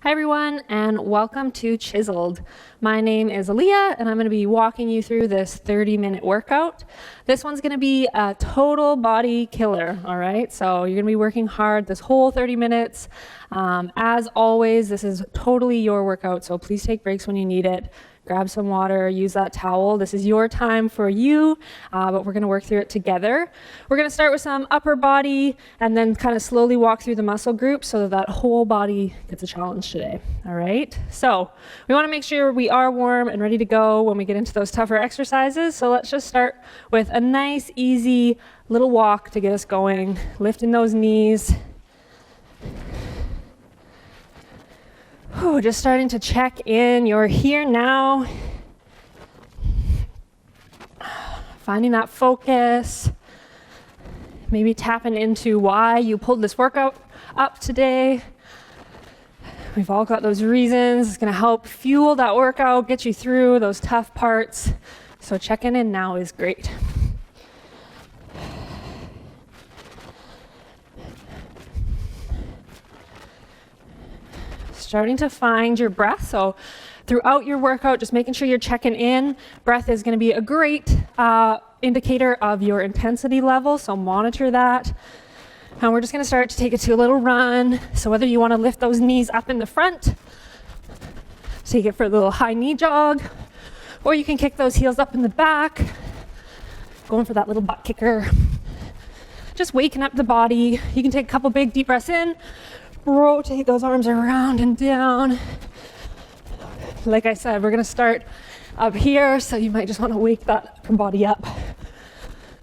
Hi everyone, and welcome to Chisled. My name is Aleah, and I'm going to be walking you through this 30-minute workout. This one's going to be a total body killer, all right? So you're going to be working hard this whole 30 minutes. As always, this is totally your workout, so please take breaks when you need it. Grab some water, use that towel. This is your time for you, but we're gonna work through it together. We're gonna start with some upper body and then kind of slowly walk through the muscle groups so that whole body gets a challenge today, all right? So we wanna make sure we are warm and ready to go when we get into those tougher exercises. So let's just start with a nice, easy little walk to get us going, lifting those knees. Just starting to check in. You're here now. Finding that focus. Maybe tapping into why you pulled this workout up today. We've all got those reasons. It's going to help fuel that workout, get you through those tough parts. So checking in now is great. Starting to find your breath. So throughout your workout, just making sure you're checking in. Breath is going to be a great indicator of your intensity level, so monitor that. And we're just going to start to take it to a little run. So whether you want to lift those knees up in the front, take it for a little high knee jog, or you can kick those heels up in the back, going for that little butt kicker. Just waking up the body. You can take a couple big deep breaths in, rotate those arms around and down. Like I said, we're gonna start up here, so you might just want to wake that upper body up.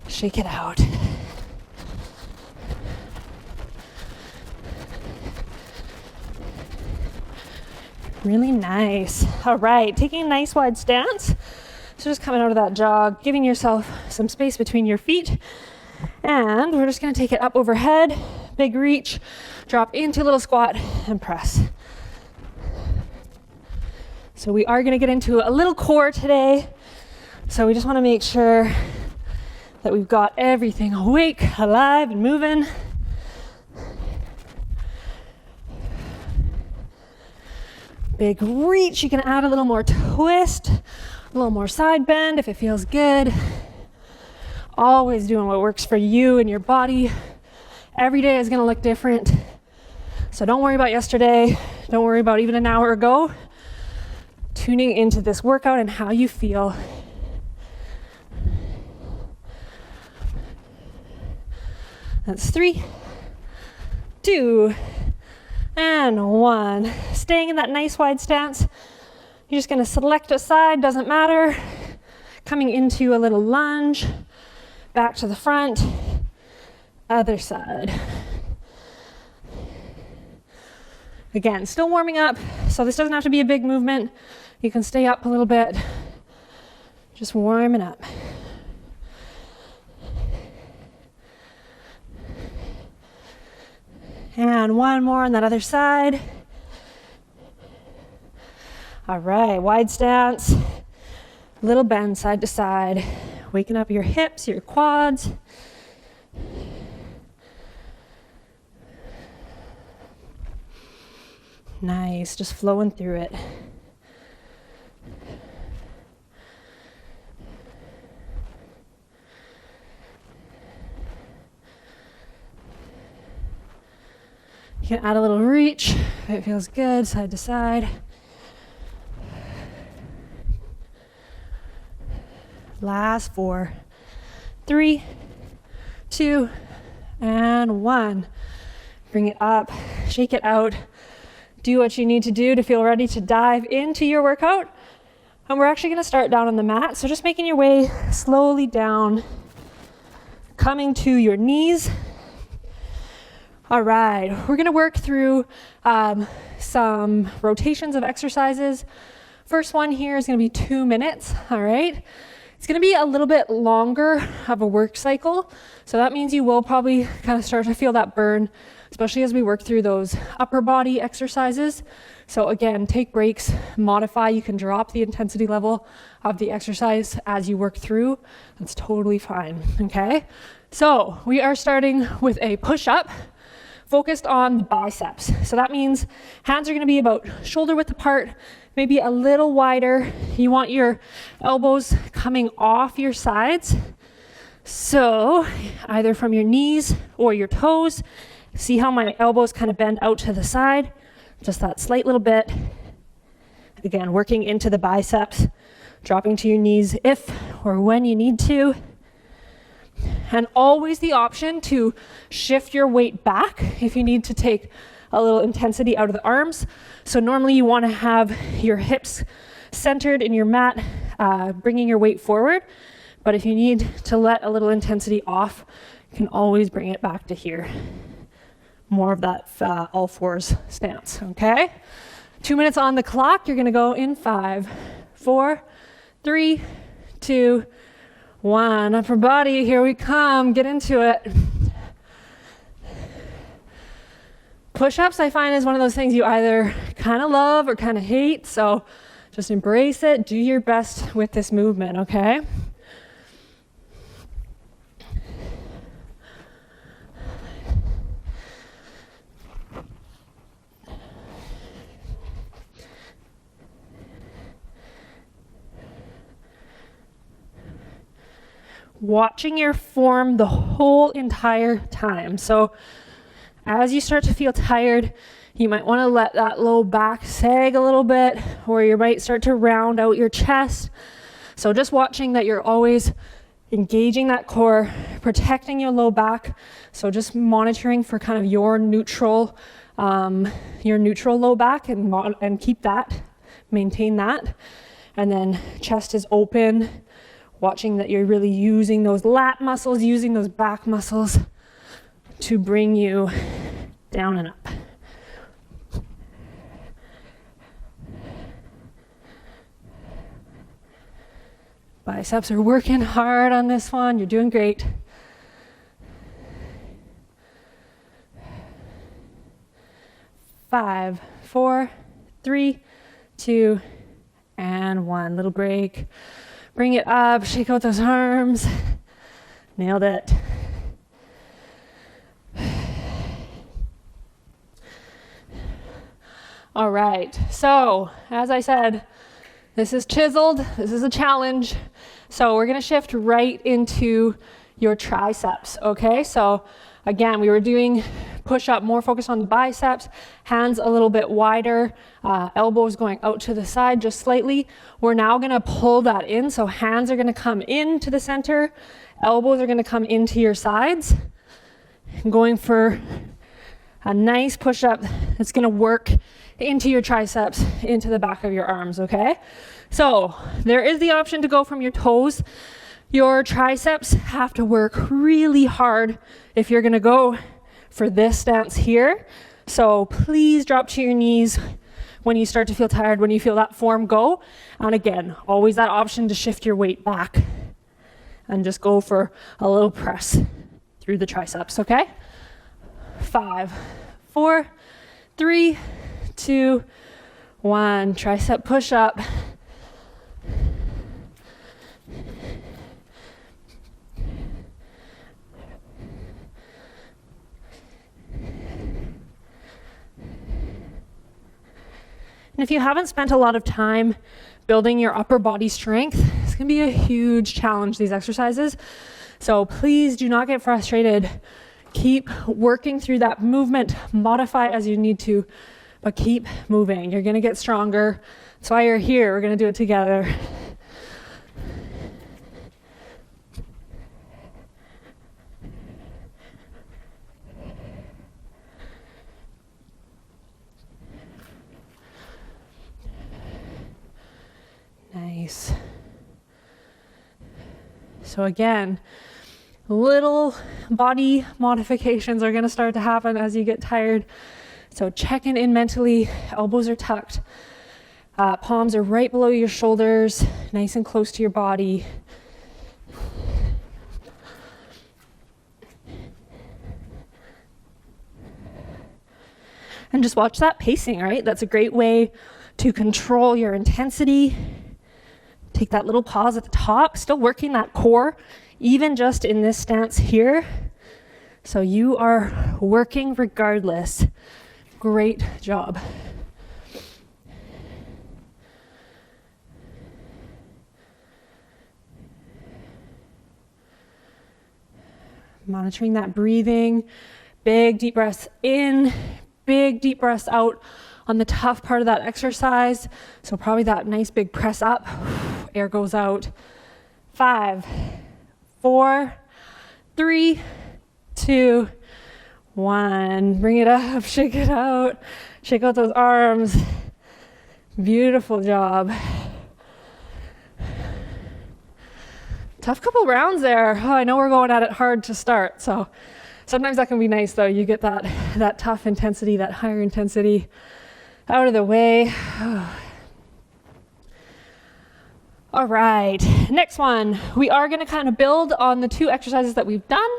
Shake it out. Really nice. All right, taking a nice wide stance. So just coming out of that jog, giving yourself some space between your feet. And we're just gonna take it up overhead, big reach, drop into a little squat and press. So we are gonna get into a little core today. So we just wanna make sure that we've got everything awake, alive, and moving. Big reach, you can add a little more twist, a little more side bend if it feels good. Always doing what works for you and your body. Every day is gonna look different. So don't worry about yesterday. Don't worry about even an hour ago. Tuning into this workout and how you feel. That's 3, 2, and 1. Staying in that nice wide stance. You're just gonna select a side, doesn't matter. Coming into a little lunge. Back to the front. Other side. Again, still warming up, so this doesn't have to be a big movement. You can stay up a little bit. Just warming up. And one more on that other side. All right, wide stance. Little bend side to side. Waking up your hips, your quads. Nice, just flowing through it. You can add a little reach if it feels good, side to side. Last 4, 3, 2, and 1. Bring it up, shake it out. Do what you need to do to feel ready to dive into your workout. And we're actually gonna start down on the mat. So just making your way slowly down, coming to your knees. All right, we're gonna work through some rotations of exercises. First one here is gonna be 2 minutes, all right? It's gonna be a little bit longer of a work cycle. So that means you will probably kind of start to feel that burn, especially as we work through those upper body exercises. So again, take breaks, modify. You can drop the intensity level of the exercise as you work through. That's totally fine, okay? So we are starting with a push-up focused on the biceps. So that means hands are gonna be about shoulder width apart, maybe a little wider. You want your elbows coming off your sides. So either from your knees or your toes. See how my elbows kind of bend out to the side? Just that slight little bit. Again, working into the biceps, dropping to your knees if or when you need to. And always the option to shift your weight back if you need to take a little intensity out of the arms. So normally you want to have your hips centered in your mat, bringing your weight forward. But if you need to let a little intensity off, you can always bring it back to here. More of that all fours stance, okay? 2 minutes on the clock. You're gonna go in 5, 4, 3, 2, 1. Upper body, here we come. Get into it. Push-ups, I find, is one of those things you either kind of love or kind of hate. So just embrace it. Do your best with this movement, okay? Watching your form the whole entire time. So as you start to feel tired, you might want to let that low back sag a little bit, or you might start to round out your chest. So just watching that you're always engaging that core, protecting your low back. So just monitoring for kind of your neutral low back and keep that, maintain that. And then chest is open. Watching that you're really using those lat muscles, using those back muscles to bring you down and up. Biceps are working hard on this one. You're doing great. Five, 4, 3, 2, and 1. Little break. Bring it up, shake out those arms. Nailed it. All right, so as I said, this is chiseled, this is a challenge. So we're gonna shift right into your triceps, okay? So again, we were doing push-up, more focused on the biceps, hands a little bit wider, elbows going out to the side just slightly. We're now gonna pull that in, so hands are gonna come into the center, elbows are gonna come into your sides. I'm going for a nice push-up that's gonna work into your triceps, into the back of your arms, okay? So there is the option to go from your toes. Your triceps have to work really hard if you're gonna go for this stance here. So please drop to your knees when you start to feel tired, when you feel that form go. And again, always that option to shift your weight back and just go for a little press through the triceps, okay? 5, 4, 3, 2, 1. Tricep push up. And if you haven't spent a lot of time building your upper body strength, it's gonna be a huge challenge, these exercises. So please do not get frustrated. Keep working through that movement, modify as you need to, but keep moving. You're gonna get stronger. That's why you're here, we're gonna do it together. Nice. So again, little body modifications are going to start to happen as you get tired. So checking in mentally, elbows are tucked, palms are right below your shoulders, nice and close to your body. And just watch that pacing, right? That's a great way to control your intensity. Take that little pause at the top, still working that core, even just in this stance here. So you are working regardless. Great job. Monitoring that breathing. Big deep breaths in, big deep breaths out on the tough part of that exercise. So probably that nice big press up. Air goes out. 5, 4, 3, 2, 1. Bring it up, shake it out. Shake out those arms. Beautiful job. Tough couple rounds there. Oh, I know we're going at it hard to start, so sometimes that can be nice though. You get that tough intensity, that higher intensity out of the way. All right, next one. We are gonna kind of build on the 2 exercises that we've done,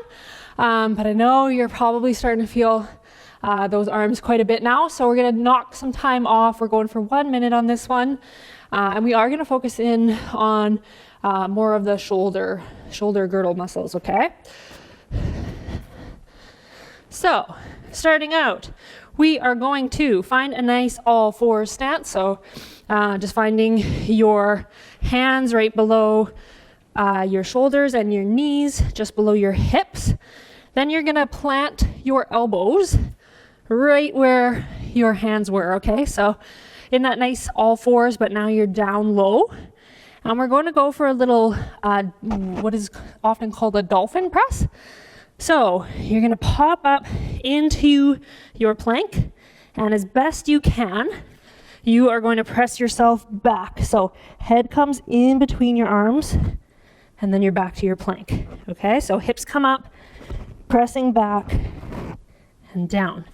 but I know you're probably starting to feel those arms quite a bit now, so we're gonna knock some time off. We're going for 1 minute on this one, and we are gonna focus in on more of the shoulder girdle muscles, okay? So, starting out, we are going to find a nice all-fours stance. So, just finding your hands right below your shoulders and your knees, just below your hips. Then you're gonna plant your elbows right where your hands were, okay? So, in that nice all-fours, but now you're down low. And we're going to go for a little, what is often called a dolphin press. So you're going to pop up into your plank, and as best you can, you are going to press yourself back. So head comes in between your arms, and then you're back to your plank. Okay, so hips come up, pressing back, and down.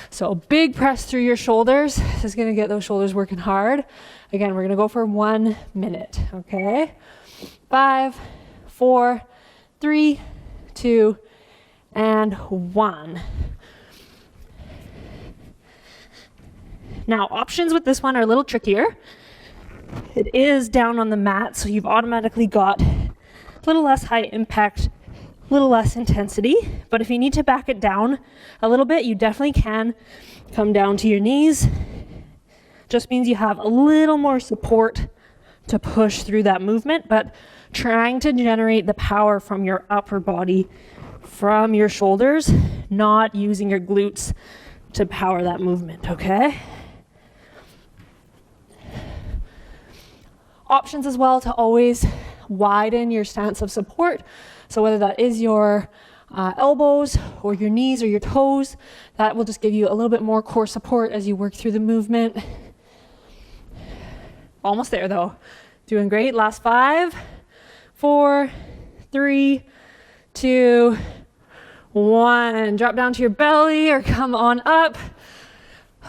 So big press through your shoulders. This is going to get those shoulders working hard. Again, we're going to go for 1 minute, okay? 5, 4, 3, 2, and 1. Now, options with this one are a little trickier. It is down on the mat, so you've automatically got a little less high impact, a little less intensity. But if you need to back it down a little bit, you definitely can come down to your knees. Just means you have a little more support to push through that movement, but trying to generate the power from your upper body, from your shoulders, not using your glutes to power that movement, okay? Options as well to always widen your stance of support. So whether that is your elbows or your knees or your toes, that will just give you a little bit more core support as you work through the movement. Almost there though. Doing great. Last 5, 4, 3, 2, 1. Drop down to your belly or come on up.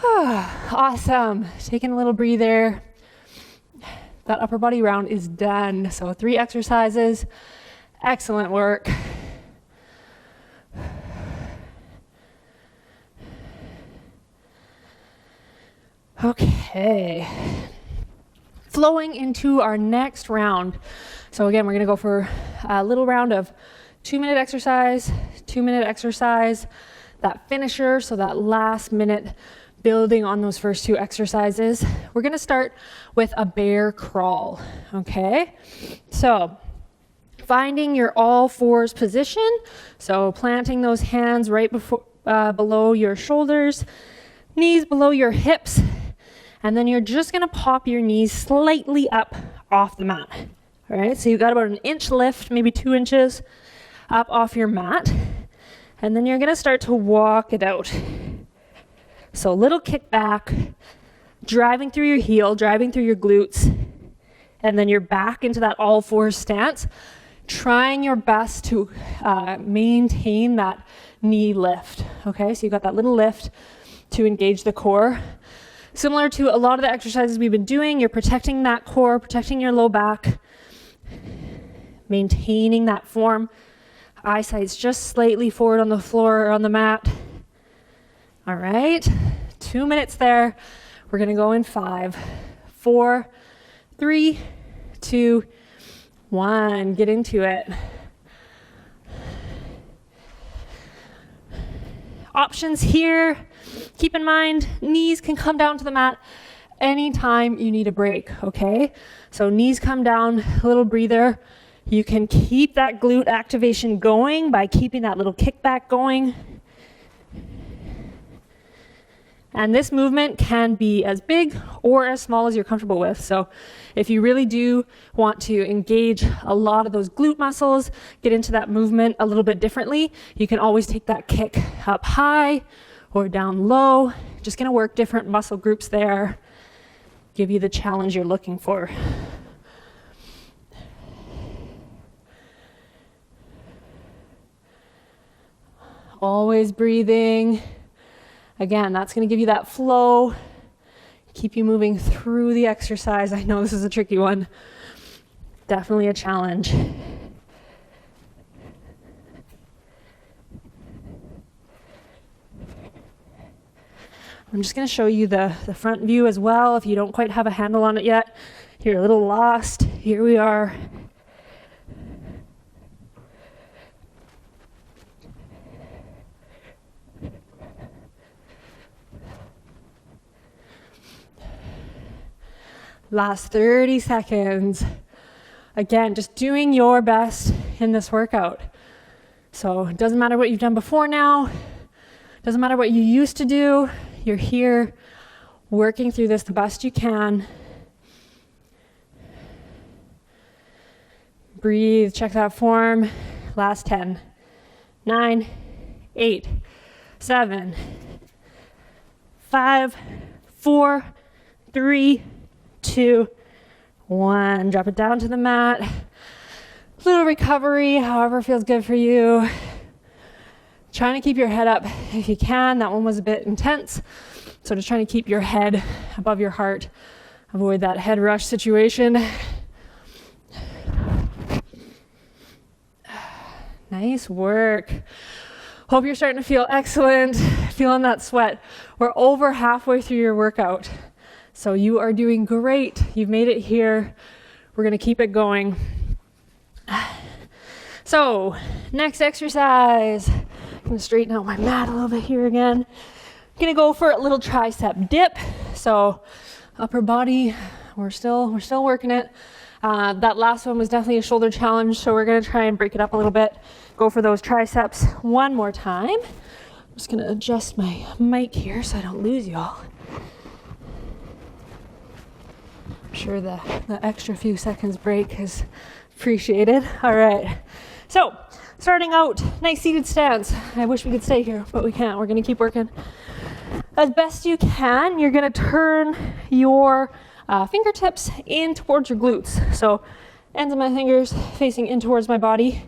Awesome. Taking a little breather. That upper body round is done. So 3 exercises. Excellent work. Okay. Flowing into our next round. So again, we're going to go for a little round of 2-minute exercise, 2-minute exercise, that finisher, so that last minute building on those first 2 exercises. We're going to start with a bear crawl, okay? So finding your all-fours position, so planting those hands right below your shoulders, knees below your hips, and then you're just gonna pop your knees slightly up off the mat. All right, so you've got about an inch lift, maybe 2 inches up off your mat. And then you're gonna start to walk it out. So a little kick back, driving through your heel, driving through your glutes, and then you're back into that all-fours stance, trying your best to maintain that knee lift. Okay, so you've got that little lift to engage the core. Similar to a lot of the exercises we've been doing, you're protecting that core, protecting your low back, maintaining that form. Eyesight's just slightly forward on the floor or on the mat. All right, 2 minutes there. We're gonna go in 5, 4, 3, 2, 1. Get into it. options here. Keep in mind, knees can come down to the mat anytime you need a break, okay? So knees come down, a little breather. You can keep that glute activation going by keeping that little kickback going. And this movement can be as big or as small as you're comfortable with. So if you really do want to engage a lot of those glute muscles, get into that movement a little bit differently, you can always take that kick up high or down low. Just gonna work different muscle groups there, give you the challenge you're looking for. Always breathing. Again, that's going to give you that flow, keep you moving through the exercise. I know this is a tricky one. Definitely a challenge. I'm just going to show you the front view as well if you don't quite have a handle on it yet. You're a little lost. Here we are. Last 30 seconds. Again, just doing your best in this workout. So it doesn't matter what you've done before now. Doesn't matter what you used to do. You're here working through this the best you can. Breathe, check that form. Last 10, 9, 8, 7, 5, 4, 3, 2, 1. Drop it down to the mat. Little recovery, however feels good for you. Trying to keep your head up if you can. That one was a bit intense. So just trying to keep your head above your heart. Avoid that head rush situation. Nice work. Hope you're starting to feel excellent. Feeling that sweat. We're over halfway through your workout. So you are doing great. You've made it here. We're going to keep it going. So next exercise. I'm going to straighten out my mat a little bit here again. I'm going to go for a little tricep dip. So upper body, we're still working it. That last one was definitely a shoulder challenge. So we're going to try and break it up a little bit. Go for those triceps one more time. I'm just going to adjust my mic here so I don't lose y'all. Sure the extra few seconds break is appreciated. All right, so starting out, nice seated stance. I wish we could stay here, but we can't. We're going to keep working as best you can. You're going to turn your fingertips in towards your glutes, so ends of my fingers facing in towards my body.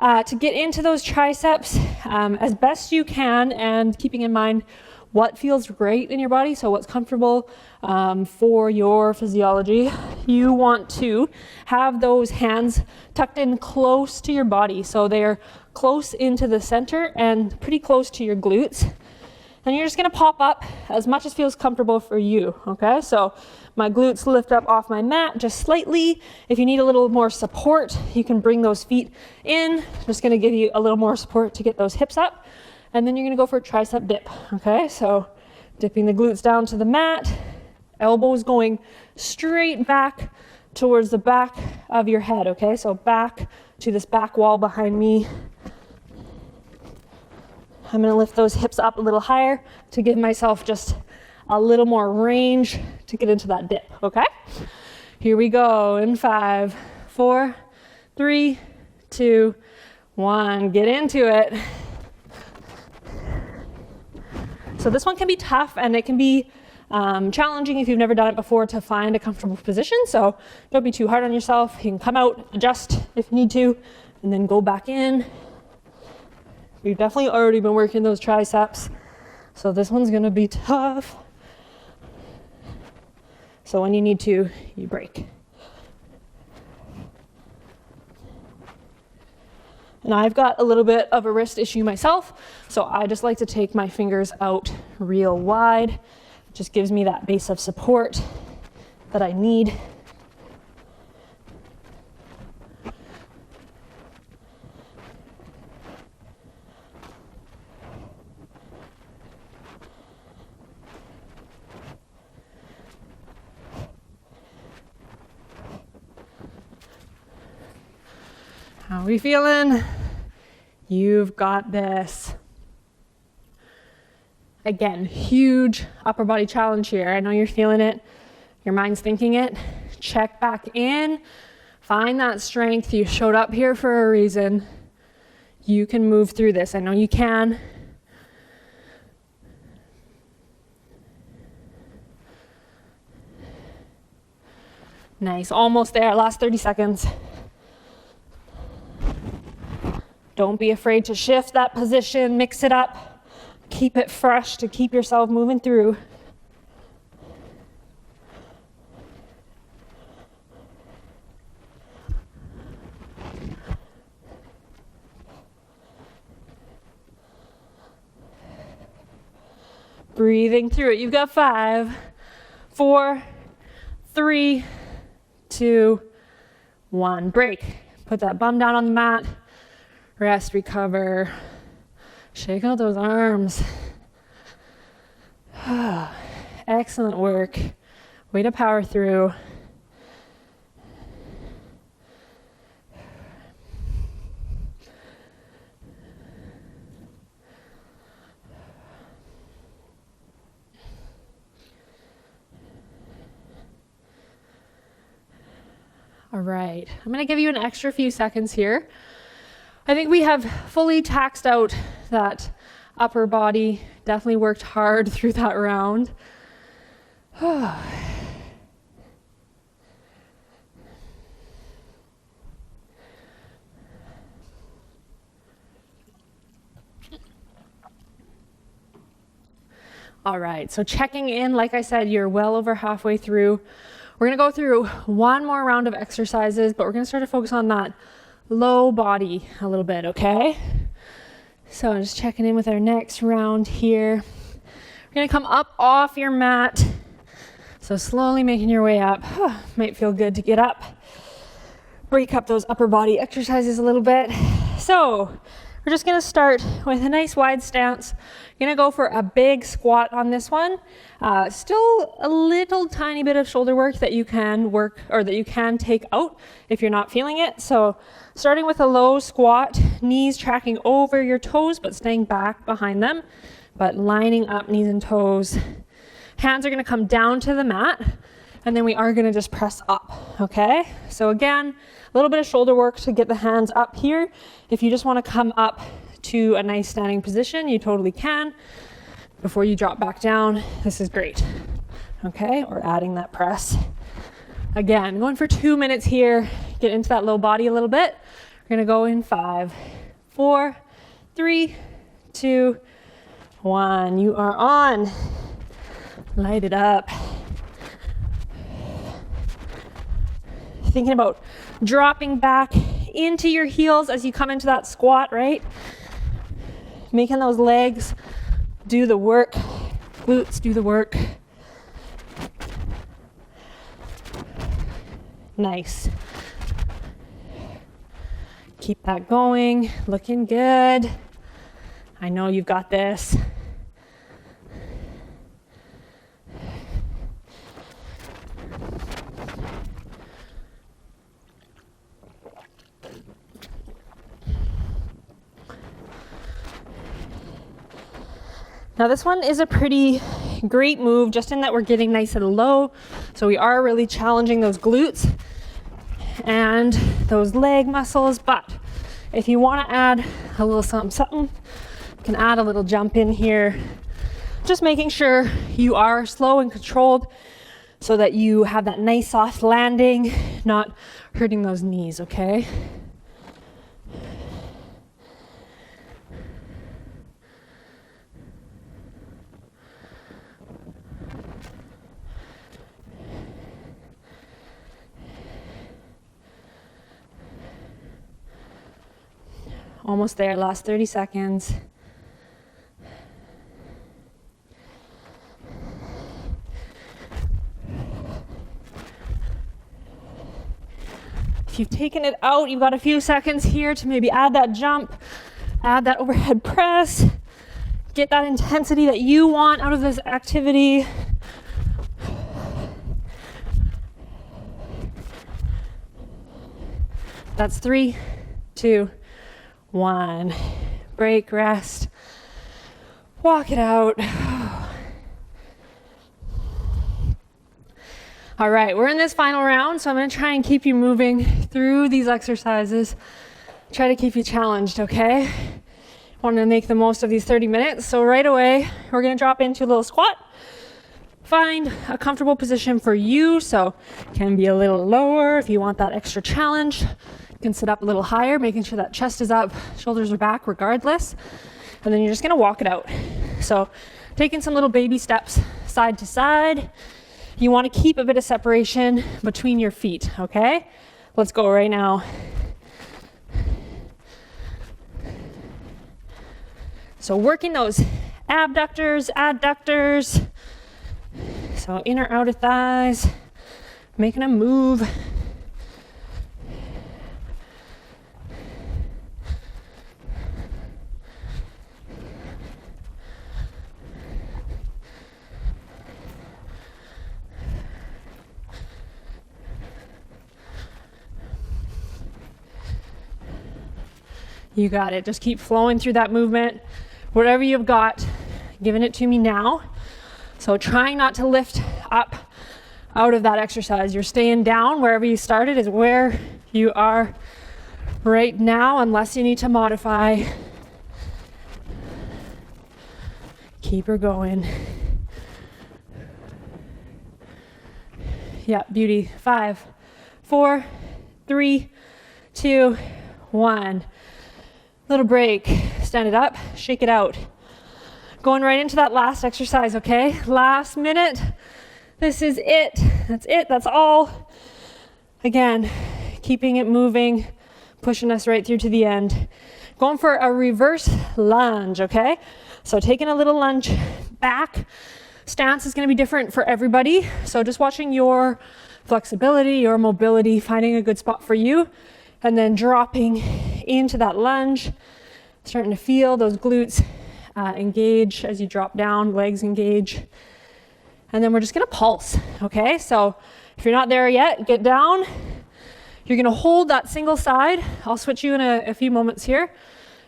To get into those triceps as best you can, and keeping in mind what feels great in your body, so what's comfortable for your physiology. You want to have those hands tucked in close to your body, so they're close into the center and pretty close to your glutes. And you're just gonna pop up as much as feels comfortable for you, okay? So my glutes lift up off my mat just slightly. If you need a little more support, you can bring those feet in. Just gonna give you a little more support to get those hips up. And then you're gonna go for a tricep dip, okay? So dipping the glutes down to the mat, elbows going straight back towards the back of your head, okay? So back to this back wall behind me. I'm gonna lift those hips up a little higher to give myself just a little more range to get into that dip, okay? Here we go in 5, 4, 3, 2, 1. Get into it. So this one can be tough, and it can be challenging if you've never done it before to find a comfortable position. So don't be too hard on yourself. You can come out, adjust if you need to, and then go back in. We've definitely already been working those triceps, so this one's gonna be tough. So when you need to, you break. And I've got a little bit of a wrist issue myself, so I just like to take my fingers out real wide. It just gives me that base of support that I need. How are we feeling? You've got this. Again, huge upper body challenge here. I know you're feeling it. Your mind's thinking it. Check back in. Find that strength. You showed up here for a reason. You can move through this. I know you can. Nice. Almost there. Last 30 seconds. Don't be afraid to shift that position. Mix it up. Keep it fresh to keep yourself moving through. Breathing through it. You've got 5, 4, 3, 2, 1. Break. Put that bum down on the mat. Rest, recover. Shake out those arms. Excellent work. Way to power through. All right, I'm gonna give you an extra few seconds here. I think we have fully taxed out that upper body, definitely worked hard through that round. All right, so checking in, like I said, you're well over halfway through. We're gonna go through one more round of exercises, but we're gonna start to focus on that low body a little bit, okay? So I'm just checking in with our next round here. We're gonna come up off your mat. So slowly making your way up. Might feel good to get up. Break up those upper body exercises a little bit. So we're just gonna start with a nice wide stance. You're gonna go for a big squat on this one. Still a little tiny bit of shoulder work that you can work, or that you can take out if you're not feeling it. So starting with a low squat, knees tracking over your toes, but staying back behind them, but lining up knees and toes. Hands are gonna come down to the mat, and then we are gonna just press up, okay? So again, a little bit of shoulder work to get the hands up here. If you just wanna come up to a nice standing position, you totally can. Before you drop back down, this is great, okay? Or adding that press. Again, going for 2 minutes here, get into that low body a little bit. We're gonna go in 5, 4, 3, 2, 1. You are on. Light it up. Thinking about dropping back into your heels as you come into that squat, right? Making those legs do the work, glutes do the work. Nice. Keep that going, looking good. I know you've got this. Now this one is a pretty great move, just in that we're getting nice and low. So we are really challenging those glutes and those leg muscles. But if you want to add a little something, you can add a little jump in here. Just making sure you are slow and controlled so that you have that nice soft landing, not hurting those knees, okay? Almost there, last 30 seconds. If you've taken it out, you've got a few seconds here to maybe add that jump, add that overhead press, get that intensity that you want out of this activity. That's 3, 2, 1. Break, rest, walk it out. All right, we're in this final round, so I'm going to try and keep you moving through these exercises. Try to keep you challenged, okay? Want to make the most of these 30 minutes. So right away, we're going to drop into a little squat. Find a comfortable position for you, so it can be a little lower if you want that extra challenge. You can sit up a little higher, making sure that chest is up, shoulders are back regardless. And then you're just going to walk it out. So taking some little baby steps side to side. You want to keep a bit of separation between your feet, okay? Let's go right now. So working those abductors, adductors. So inner, outer thighs, making them move. You got it. Just keep flowing through that movement. Whatever you've got, giving it to me now. So trying not to lift up out of that exercise. You're staying down. Wherever you started is where you are right now, unless you need to modify. Keep her going. Yeah, beauty. 5, 4, 3, 2, 1. Little break. Stand it up, shake it out. Going right into that last exercise, okay? Last minute. This is it. That's it. That's all. Again, keeping it moving, pushing us right through to the end. Going for a reverse lunge, okay? So taking a little lunge back. Stance is going to be different for everybody. So just watching your flexibility, your mobility, finding a good spot for you, and then dropping into that lunge. Starting to feel those glutes engage as you drop down, legs engage. And then we're just gonna pulse, okay? So if you're not there yet, get down. You're gonna hold that single side. I'll switch you in a few moments here,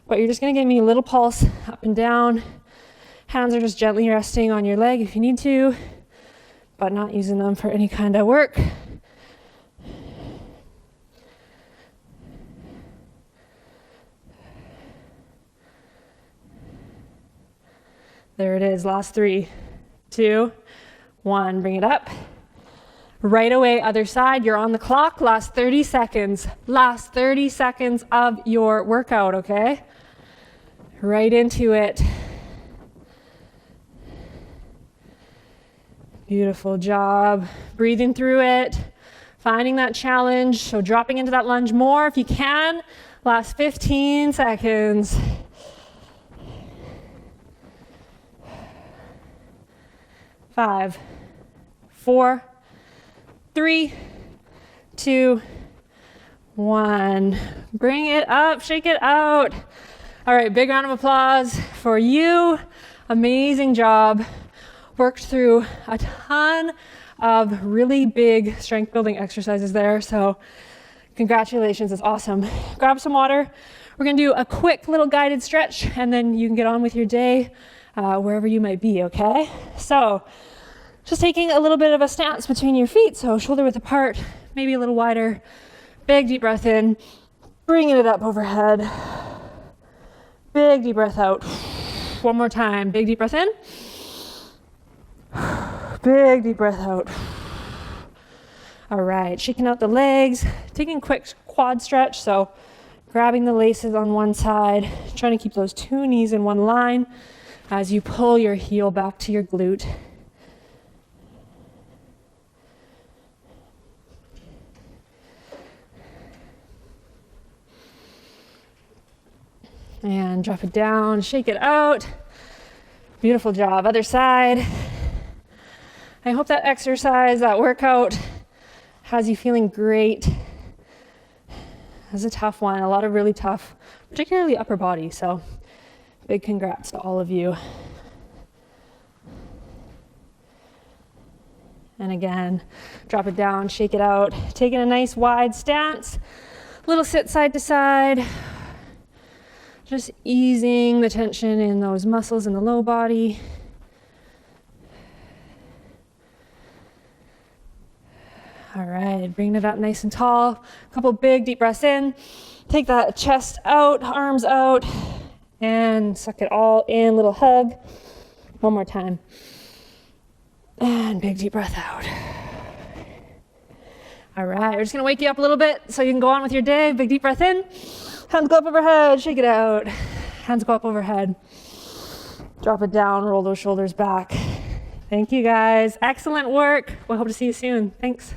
but you're just gonna give me a little pulse up and down. Hands are just gently resting on your leg if you need to, but not using them for any kind of work. There it is, last 3, 2, 1, bring it up. Right away, other side, you're on the clock, last 30 seconds. Last 30 seconds of your workout, okay? Right into it. Beautiful job. Breathing through it, finding that challenge. So dropping into that lunge more if you can. Last 15 seconds. 5, 4, 3, 2, 1. Bring it up, shake it out. All right, big round of applause for you. Amazing job. Worked through a ton of really big strength building exercises there. So congratulations, it's awesome. Grab some water. We're gonna do a quick little guided stretch and then you can get on with your day wherever you might be, okay? So just taking a little bit of a stance between your feet, so shoulder width apart, maybe a little wider. Big deep breath in, bringing it up overhead. Big deep breath out. One more time, big deep breath in. Big deep breath out. All right, shaking out the legs, taking a quick quad stretch, so grabbing the laces on one side, trying to keep those 2 knees in one line as you pull your heel back to your glute. And drop it down, shake it out. Beautiful job. Other side. I hope that exercise, that workout has you feeling great. It's a tough one, a lot of really tough, particularly upper body. So big congrats to all of you. And again, drop it down, shake it out. Taking a nice wide stance. Little sit side to side. Just easing the tension in those muscles in the low body. All right, bringing it up nice and tall. A couple big deep breaths in. Take that chest out, arms out, and suck it all in. Little hug. One more time. And big deep breath out. All right, we're just gonna wake you up a little bit so you can go on with your day. Big deep breath in. Hands go up overhead, shake it out. Hands go up overhead. Drop it down, roll those shoulders back. Thank you guys. Excellent work. We hope to see you soon. Thanks.